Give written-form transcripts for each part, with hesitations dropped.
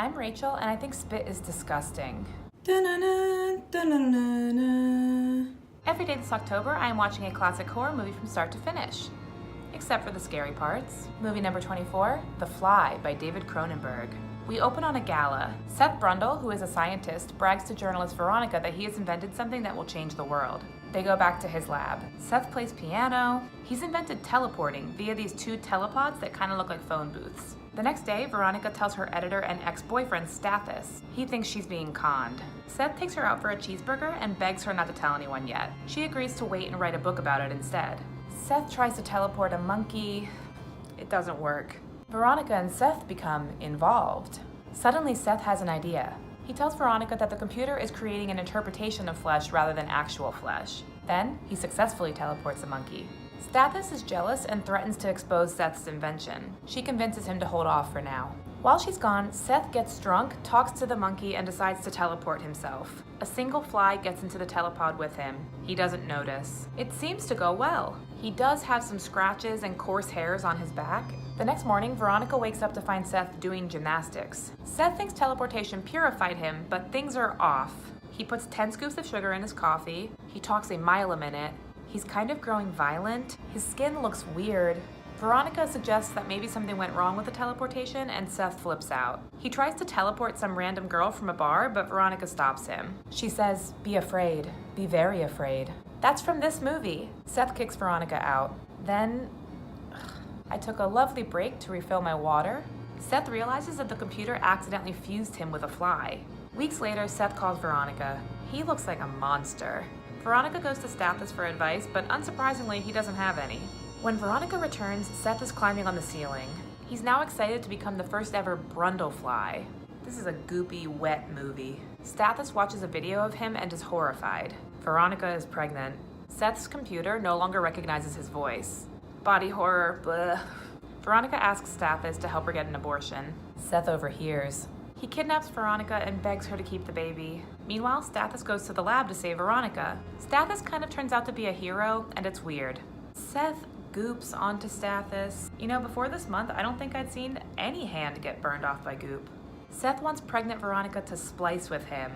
I'm Rachel, and I think spit is disgusting. Da-na-na, da-na-na-na. Every day this October, I am watching a classic horror movie from start to finish. Except for the scary parts. Movie number 24, The Fly by David Cronenberg. We open on a gala. Seth Brundle, who is a scientist, brags to journalist Veronica that he has invented something that will change the world. They go back to his lab. Seth plays piano. He's invented teleporting via these two telepods that kind of look like phone booths. The next day, Veronica tells her editor and ex-boyfriend Stathis. He thinks she's being conned. Seth takes her out for a cheeseburger and begs her not to tell anyone yet. She agrees to wait and write a book about it instead. Seth tries to teleport a monkey. It doesn't work. Veronica and Seth become involved. Suddenly, Seth has an idea. He tells Veronica that the computer is creating an interpretation of flesh rather than actual flesh. Then, he successfully teleports a monkey. Stathis is jealous and threatens to expose Seth's invention. She convinces him to hold off for now. While she's gone, Seth gets drunk, talks to the monkey, and decides to teleport himself. A single fly gets into the telepod with him. He doesn't notice. It seems to go well. He does have some scratches and coarse hairs on his back. The next morning, Veronica wakes up to find Seth doing gymnastics. Seth thinks teleportation purified him, but things are off. He puts 10 scoops of sugar in his coffee. He talks a mile a minute. He's kind of growing violent. His skin looks weird. Veronica suggests that maybe something went wrong with the teleportation, and Seth flips out. He tries to teleport some random girl from a bar, but Veronica stops him. She says, "Be afraid. Be very afraid." That's from this movie. Seth kicks Veronica out. Then, I took a lovely break to refill my water. Seth realizes that the computer accidentally fused him with a fly. Weeks later, Seth calls Veronica. He looks like a monster. Veronica goes to Stathis for advice, but unsurprisingly, he doesn't have any. When Veronica returns, Seth is climbing on the ceiling. He's now excited to become the first ever Brundle fly. This is a goopy, wet movie. Stathis watches a video of him and is horrified. Veronica is pregnant. Seth's computer no longer recognizes his voice. Body horror, bleh. Veronica asks Stathis to help her get an abortion. Seth overhears. He kidnaps Veronica and begs her to keep the baby. Meanwhile, Stathis goes to the lab to save Veronica. Stathis kind of turns out to be a hero, and it's weird. Seth goops onto Stathis. You know, before this month, I don't think I'd seen any hand get burned off by goop. Seth wants pregnant Veronica to splice with him.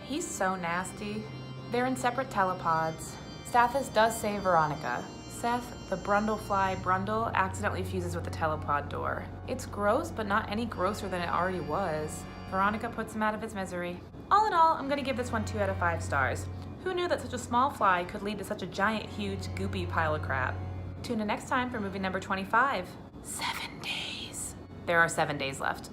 He's so nasty. They're in separate telepods. Stathis does save Veronica. Seth, the Brundle fly Brundle, accidentally fuses with the telepod door. It's gross, but not any grosser than it already was. Veronica puts him out of his misery. All in all, I'm gonna give this one 2 out of 5 stars. Who knew that such a small fly could lead to such a giant, huge, goopy pile of crap? Tune in next time for movie number 25, 7 days. There are 7 days left.